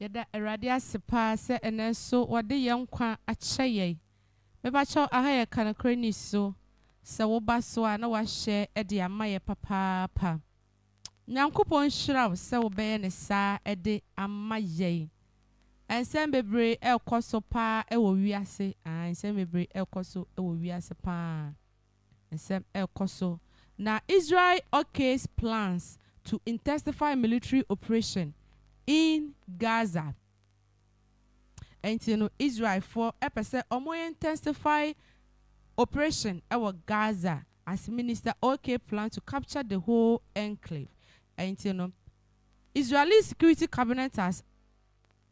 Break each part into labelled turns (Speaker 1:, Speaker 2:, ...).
Speaker 1: Yada eradia sepa se ene so wade yankwa akyeye. Meba cho ahaya kana krani so. Se wo ba so a na wa hye e de amaye papa. Nyankopon hyiraw se wo be ne sa e de amaye. Ensem bebre ekoso pa e wo wiase. Ensem bebre ekoso e wo wiase pa. Ensem ekoso. Na Israel okays plans to intensify military operation in Gaza. And you know, Israel for epese omo intensify operation our Gaza as Minister OK plan to capture the whole enclave. And you know, Israeli Security Cabinet has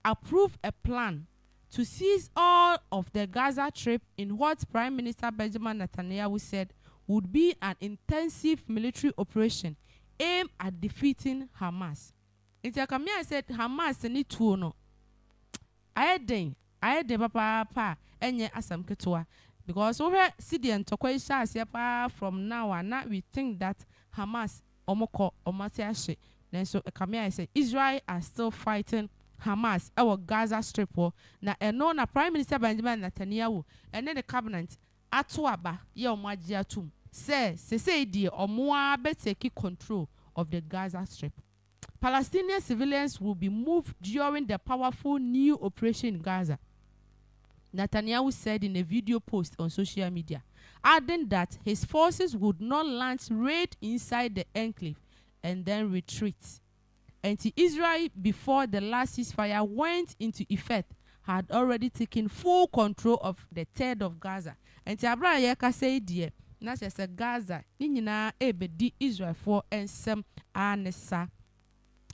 Speaker 1: approved a plan to seize all of the Gaza Strip in what Prime Minister Benjamin Netanyahu said would be an intensive military operation aimed at defeating Hamas. Intiakamia said Hamas ni tuo no. Ayeden papa enye asam ketua because we see ntokwa isha asia from now on now we think that Hamas omoko omatiashe. Then so Kamia said Israel are still fighting Hamas our Gaza Strip na eno na Prime Minister Benjamin Netanyahu and then the cabinet atoaba ye omaji atum say die omoa be take control of the Gaza Strip. Palestinian civilians will be moved during the powerful new operation in Gaza, Netanyahu said in a video post on social media, adding that his forces would not launch raid inside the enclave and then retreat. And Israel, before the last ceasefire went into effect, had already taken full control of the third of Gaza. And Abraham Yeka said, dear, na se Gaza, ninyina ebedi Israel for ensem anesa.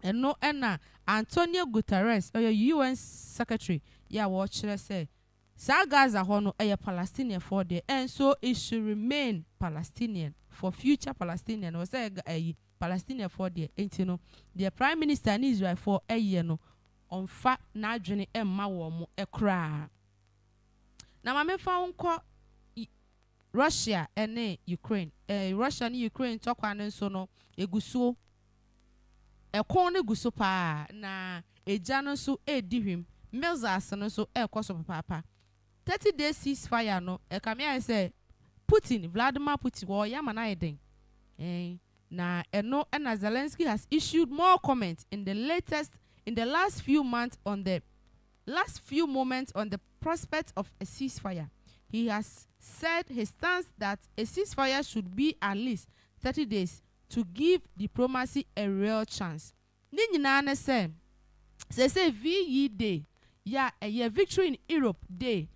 Speaker 1: And no ena Antonio Guterres, or UN secretary, ya watch say, Sa Gaza hono a Palestinian for there, and so it should remain Palestinian for future Palestinian or say a Palestinian for there. Ain't you know, the Prime Minister in Israel for a year no on fat na journey and mawo a cry. Now, my found Russia and Ukraine, Russia and Ukraine talk and so no, a guso. E kone guso pa na ejano so edihim mills no so e koso papa 30 days ceasefire no e kamia say Vladimir Putin wo yama na eden na eno na Zelensky has issued more comments in the last few moments on the prospect of a ceasefire. He has said his stance that a ceasefire should be at least 30 days to give diplomacy a real chance. Ninyina na say VE Day, yeah, a year victory in Europe Day,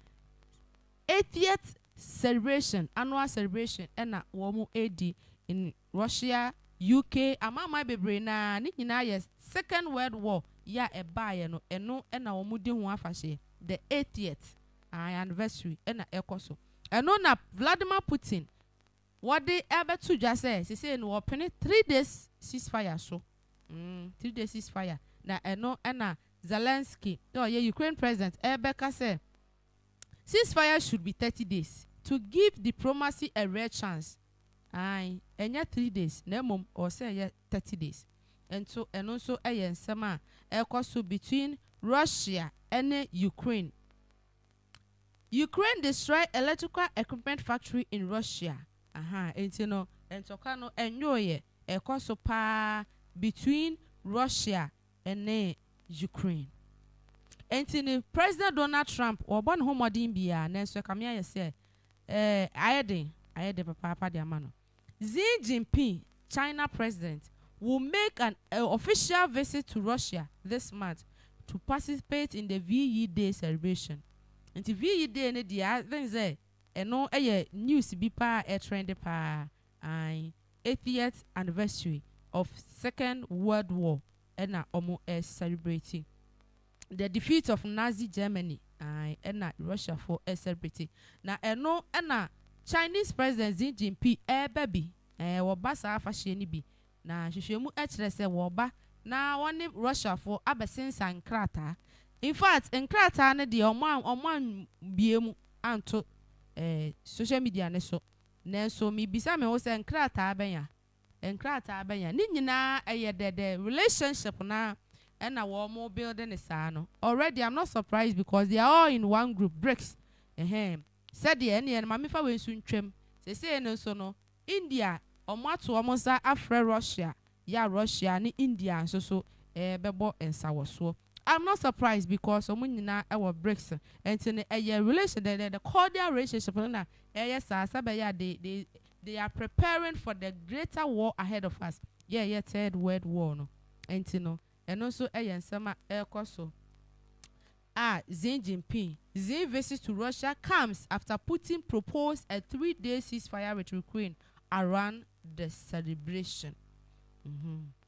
Speaker 1: 80th celebration, annual celebration, and a womu AD in Russia, UK, amama bebre na ninyina yes Second World War, yeah, a buy no eno and a womu di huafashe, the 80th anniversary, and a ekoso. And na Vladimir Putin. What they ever to just say no open 3 days ceasefire so 3 days ceasefire na eno na Zelensky Ukraine president Ebeka say ceasefire should be 30 days to give diplomacy a rare chance. Aye, enya 3 days na mom or say 30 days. And so nsema ekoso between Russia and Ukraine. Ukraine destroyed electrical equipment factory in Russia. You know, and Tokano enjoy a coso pa between Russia and Ukraine. And President Donald Trump or born home bia Nenso Kamia say, I had papa diamano. Xi Jinping, China president, will make an official visit to Russia this month to participate in the VE Day celebration. And the VE Day ne dia then say eno news bi pa trend pa 80th anniversary of Second World War and omo celebrating the defeat of Nazi Germany and Russia for celebrating na eno and Chinese President Xi Jinping baby wo ba sa afahye ni bi na hwehwemu kire se wo ba na woni Russia for abesensan krata. In fact nkrata ne de oman biemu anto social media ne so nenso mi bisa me wo se nkrata abenya ni nyina the relationship na and a more building is ano. Already I'm not surprised because they are all in one group, BRICS. Said the any and mamifa we soon trim. Say no so no. India or matu amonsa afre Russia. Ya Russia ni India so bebo and sawaso. I'm not surprised because omunina our BRICS and in a relation the cordial relationship na yes they are preparing for the greater war ahead of us. Yeah, third world war no. And also sama koso. Xi Jinping. Xi visit to Russia comes after Putin proposed a 3-day ceasefire with Ukraine around the celebration.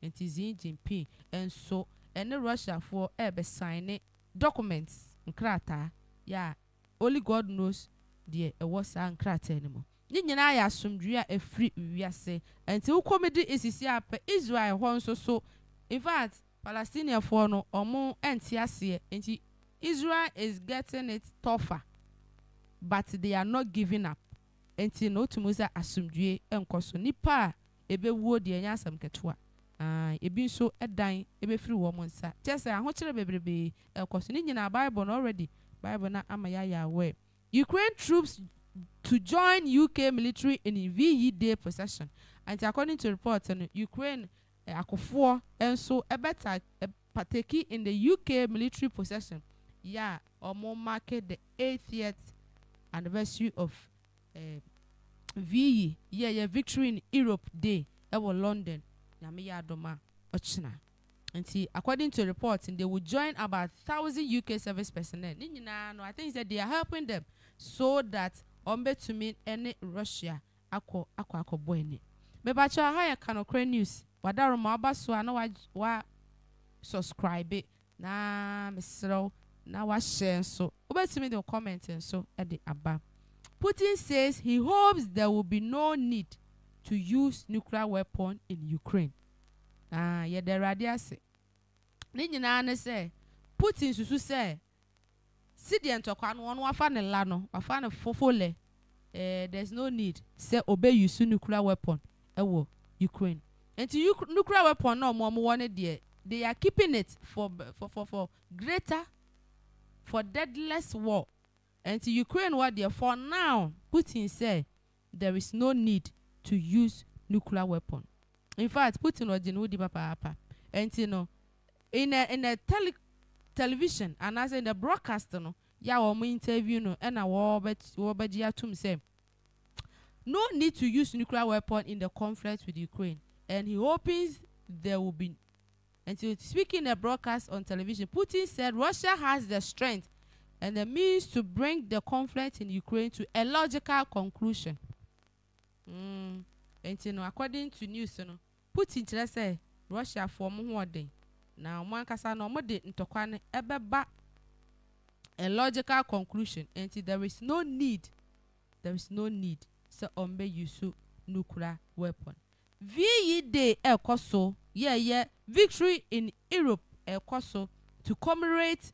Speaker 1: It is Xi Jinping and so Russia for signing documents nkrata. Yeah, only God knows the was nkrata anymore. Nyina ya asomdwe a free wiase enti wo comedy isisi apa Israel ho nso so. In fact, Palestinian for no omo enti ase enti Israel is getting it tougher, but they are not giving up. Enti no tumuza asomdwe enkoso nipa ebe wo de anya asam ketwa. Ebi nso edan ebe free wo mo nsa. Just ahokere bebrebe enkoso ni nyina Bible no already. Bible na amaya ya we. Ukraine troops to join UK military in VE Day procession. And according to reports, Ukraine akofo enso ebeta partake in the UK military procession. Yeah, omo mark the 80th anniversary of VE. Yeah, victory in Europe Day. Ewo London. Nyame ya doma ochina. And see, according to reports, they will join about 1,000 UK service personnel. No, I think that they are helping them so that ombe to mean any Russia ako boyne. Me ba cha ha ya kanokre news. Wadaro ma ba so na wa subscribe na mesro na wa share so. Obe to me the comment so at the aba. Putin says he hopes there will be no need to use nuclear weapon in Ukraine. Yeah, the radia say. Ni nyina ne say Putin susu say Sidian tokwa no one wafa ne la no, wafa ne fofole. There's no need say obey use nuclear weapon ewo Ukraine. And nuclear weapon no mo one there. They are keeping it for greater, for deadless war. And to Ukraine what there for now, Putin say there is no need to use nuclear weapon. In fact, Putin was in papa. And you know, in a television and as in the broadcast no, ya omo interview no, and a war tum say no need to use nuclear weapon in the conflict with Ukraine. And he hopes there will be. And so speaking in a broadcast on television, Putin said Russia has the strength and the means to bring the conflict in Ukraine to a logical conclusion. And you know, according to news, you know, Putin just say Russia for more day. Now, one kasa no more day ntokwane ebeba a logical conclusion. And there is no need. So ombe use nuclear weapon. VE Day ekoso yeah victory in Europe ekoso to commemorate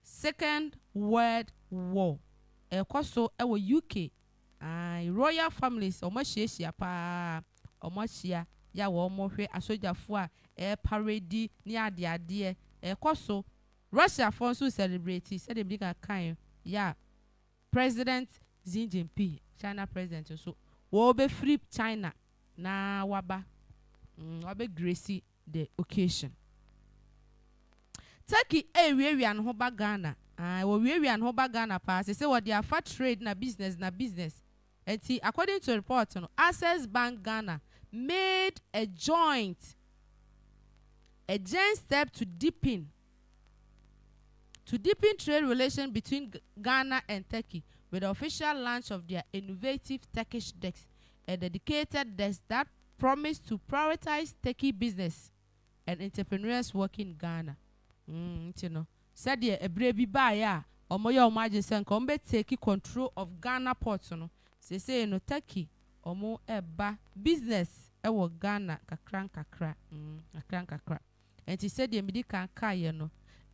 Speaker 1: Second World War ekoso ewo UK royal families omohia pa omohia ya wo mohwe asojafo a parade ni ade ekoso Russia for so celebrate said dem big kan yeah President Xi Jinping China president so wo be free China na waba wabe gracie the occasion. Turkey we an ho ba Ghana we an ho ba Ghana pass say what they are fat trade na business and according to report no Access Bank Ghana made a joint step to deepen trade relations between Ghana and Turkey with the official launch of their innovative Turkish desk, a dedicated desk that promised to prioritize Turkey business and entrepreneurs working in Ghana. You know, said a brave buyer or more emergency and come take control of Ghana ports. No, say no Turkey or more business. Ewo Ghana kakra. And he said the medical kaya no.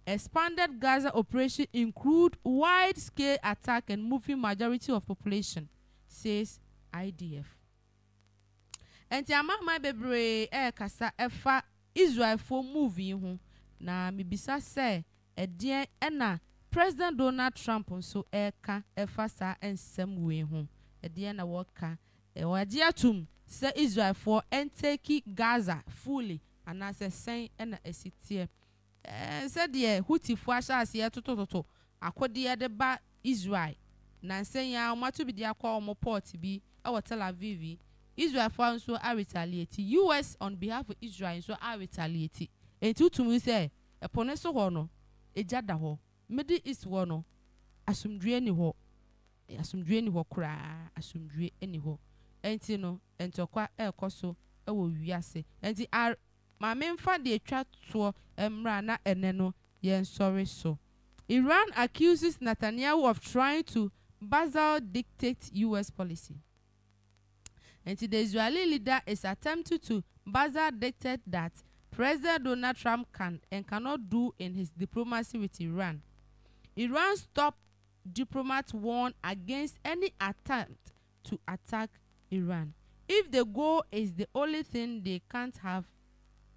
Speaker 1: Expanded Gaza operation include wide-scale attack and moving majority of population, says IDF. And the amount my baby kasa efa Israel for moving na mibisa se edien ena President Donald Trump nso eka efa saa ensem we ho edien na woka wagye atum se Israel for entake Gaza fully ana se sen ena esitie se de Houthifo ahase etotototo akode de ba Israel na sen ya omatu bi de akwa omo port bi e Tel Aviv Israel for nso a retaliate US on behalf of Israel nso a retaliate entutum se epone so ho no ejada ho Middle East ho no asumdwe ni ho kura asumdwe ni ho enti no entokwa ekoso ewo wiase enti ma memfa de atwa to emra na ene no yen sorry so Iran accuses Netanyahu of trying to basal dictate US policy. And the Israeli leader is attempting to basal dictate that President Donald Trump can and cannot do in his diplomacy with Iran. Iran's top diplomat warned against any attempt to attack Iran. If the goal is the only thing they can't have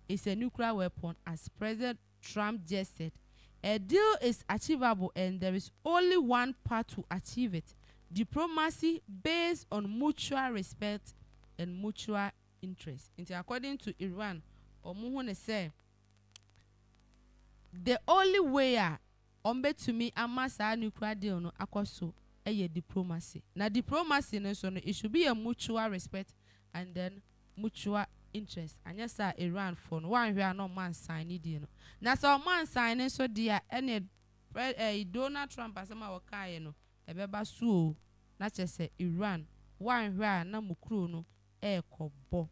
Speaker 1: is a nuclear weapon, as President Trump just said, a deal is achievable and there is only one path to achieve it: diplomacy based on mutual respect and mutual interest. According to Iran, Omuhune say the only way to me amasa nuclear deal no akoso diplomacy. Now diplomacy no so no, it should be a mutual respect and then mutual interest. And yes sir, Iran for no one where no man sign it no. Now so man sign so dia any Donald Trump asema wakaye no ebeba suo na chese Iran one where na mukru no kobo.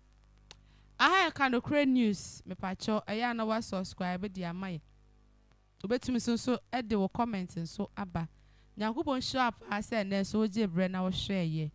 Speaker 1: Aha kind of create news me pacho aya na wa subscribe dia mai obetumi so e de wo comment so aba nyankopon show up ase na so je bre na wo hwe ye